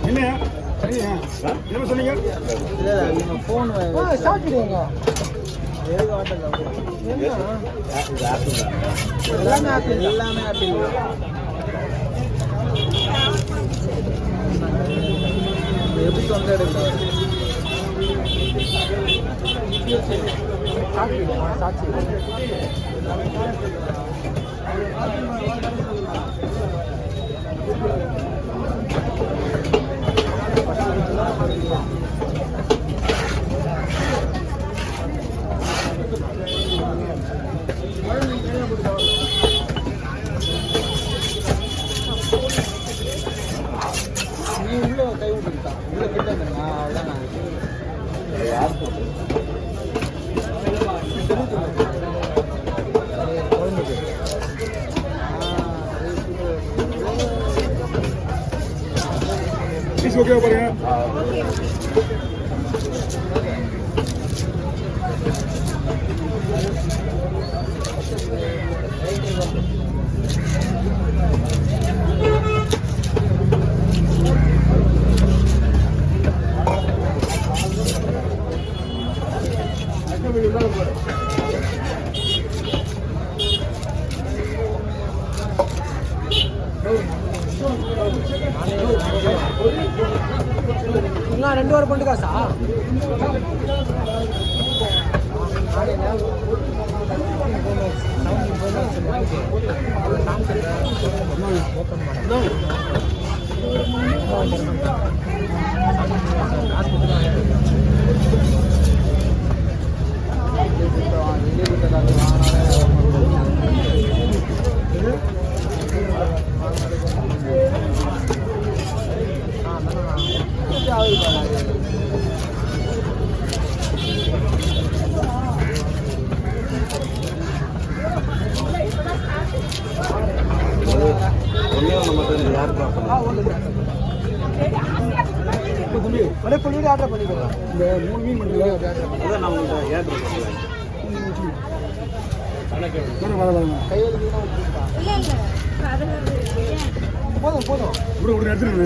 என்ன என்ன சொன்னீங்க? ஃபோன் சாப்பிடுங்க. எல்லாமே ஆப்பிள், எல்லாமே ஆப்பிள். எப்படி தொண்டை எடுக்கலாம்? சாட்சி நீ உள்ள கை விட்டுருக்கா உள்ள கிட்ட அவ்வளோதான். ஓகே பாருங்க. இன்னும் 2 வாரம் பண்ணிட்டு காசா ஆர்டர் பண்ணிக்கலாம். இந்த 3 மீன் மட்டும் போதும் போதும் எடுத்துருங்க.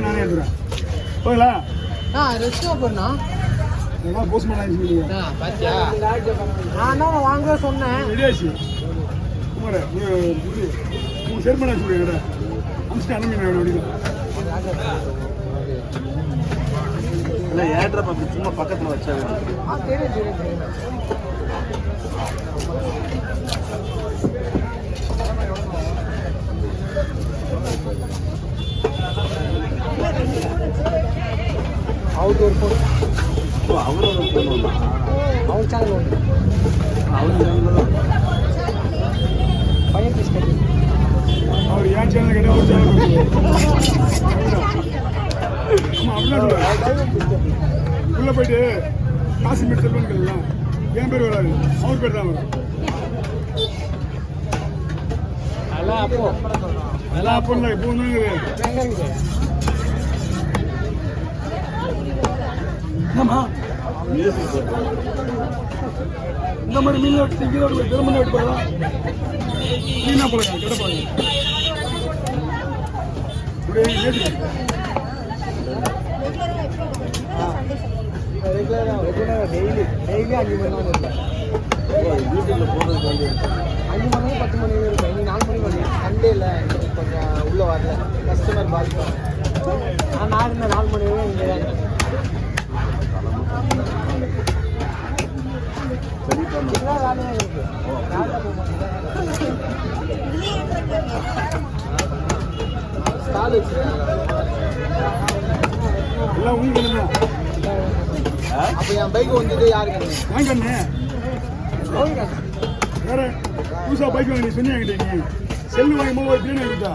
நானே எடுத்துறேன். போகலா ரெஸ்டோ போறா போஸ்ட்மேன் ஆயிடுச்சு. பாத்தியா நான் தான் வாங்க சொன்னேன். ரெடியாச்சு குமார உங்க சேர்மன் ஆச்சு சொல்லுங்க. அம்ஸ்ட் அனுமதி இல்லை ஏட்ரப் அப்படி சும்மா பக்கத்தில் வச்சாங்க. அவுட்டோர் ஃபோன் அவரோட ஃபோன் அவர் சேனல் உண்டு. அவர் பையன் பிஸ்கட் அவர் ஏன் சேனல் கேட்டால் ஒரு சேனல் உள்ள போயிட்டு காசிமீர் செல்வன் கேட்கலாம். என் பேர் வராது, அவர் பேர் தான் வரும். நல்லா அப்போ இல்லை இப்போ என்னம்மா இந்த மாதிரி மீன் வெட்டி திங்கிறோட திரும்ப வெட்டி போகலாம். மீனா போகலாம் கிடப்பாங்க டெய்லி 5 மணி நேரம் வீட்டில் போகிறது வந்து 5 மணி 10 மணி இருக்கும். நீ 4 மணி பண்ணி சண்டே இல்லை கொஞ்சம் உள்ளே வரல கஸ்டமர் பாதிக்கும். நான் இருந்த 4 மணி வரையும் இங்கே தான் வேலையாக இருக்கு. ஸ்டால் எல்லாம் உங்களுக்கு அப்போ என் பைக் வந்துட்டு யாருக்கு வாங்கண்ணே வேற புதுசாக பைக் வாங்கி சொன்னீங்க. நீ செல்லு வாங்கும்போது ஒரு பிரியாணி வாங்கிட்டா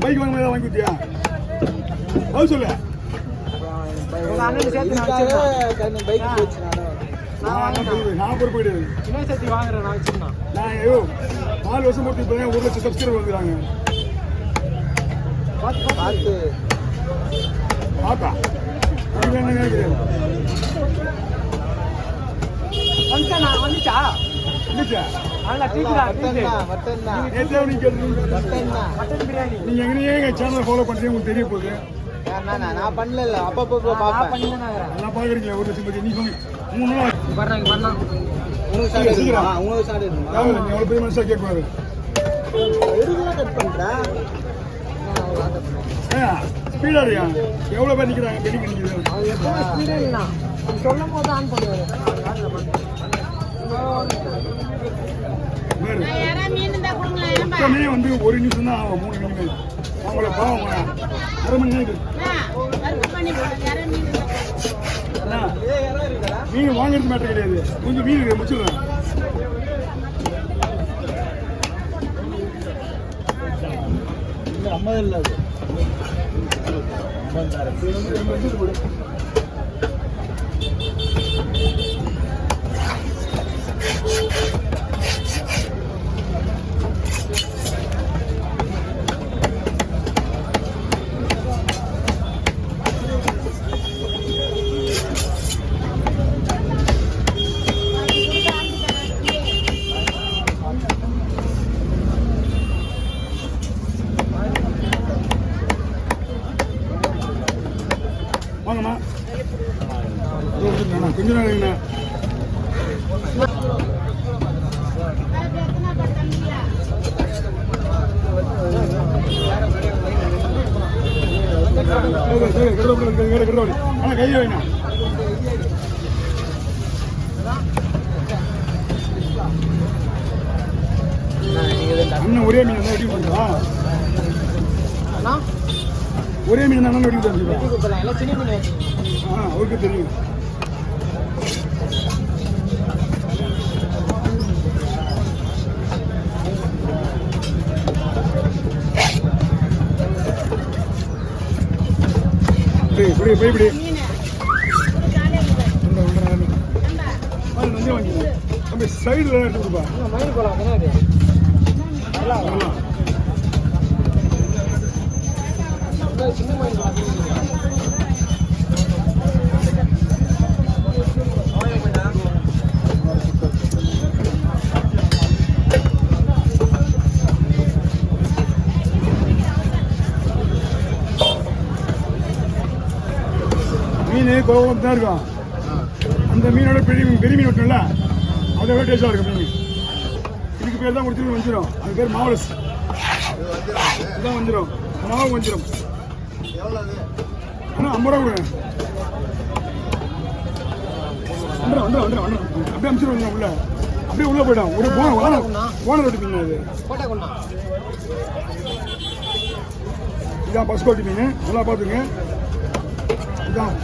பைக் வாங்கும்போது தான் வாங்கி கொடுத்தியா? அது சொல்லு. நான் பொறுப்பு வாங்குறேன். நான் 4 வருஷம் போட்டு இப்போ 1 லட்சம் சப்ஸ்கிரைபர் வந்துடுறாங்க. பார்த்தா வந்துச்சா இருந்துச்சா மட்டன் தான் நேற்று நீங்க கேட்டு மட்டன் தான் நீங்க எங்கேயே எங்க சேனலை ஃபாலோ பண்றீங்க உங்களுக்கு தெரிய போகுது நான் பண்ணல அப்பப்போ பார்ப்பேன் நல்லா பாக்குறீங்களா ஒரு லட்சம் பத்தி நீ சொல்லி 3 நாள் உனக்கு சாப்பிட இருக்குமா உனக்கு சாப்பிட இருக்குமா தேவையில்லை நீ எவ்வளவு பெரிய மனுஷா கேட்கக்கூடாது எதுக்குலாம் கட் பண்ணுறேன் ஸ்பீடா இருக்கியா எவ்வளவு பேர் நிக்கிறாங்க பெரிய நிக்கிறது சொல்லும் போது ஆன் பண்ணுவாரு மொத்தமே வந்து 1 நிமிஷம் தான் ஆகும் 3 நிமிஷம் அவங்கள பாவம் அரை மணி நேரம் மீன் வாங்குறது மேட்டர் கிடையாது கொஞ்சம் மீன் முடிச்சிடுறேன் அம்மா இல்லை வாங்கம்மா கொஞ்ச நாள் ஆனா கையை வேணா அண்ணன் ஒரே மீன் தான் வெட்டி கொடுத்தா ஒரே மீன் தான் வெட்டி கொடுத்தா அவருக்கு தெரியும் இப்படி இப்படி வந்து வாங்கிக்கலாம் நம்ம சைடில் எடுத்து கொடுப்பா மயில் போலாம் தானே சின்ன மயில் மீன் குழம்பு தான் இருக்கும் அந்த மீனோட பெரிய மீன் வெட்டணும்ல அதை விட டேஸ்டாக இருக்கும் மீன் இதுக்கு பேர் தான் கொடுத்துட்டு வந்துடும் அது பேர் மாவலஸ் இதுதான் வந்துடும் மாவு வந்துடும் ஆனால் 50 ரூபா கொடுங்க வந்துடும் அப்படியே அனுப்பிச்சிடுவாங்க உள்ள அப்படியே உள்ளே போயிடும் ஒரு போன ரொட்டி மீன் அது இதான் பஸ் கோட்டி மீன் நல்லா பார்த்துங்க இதான்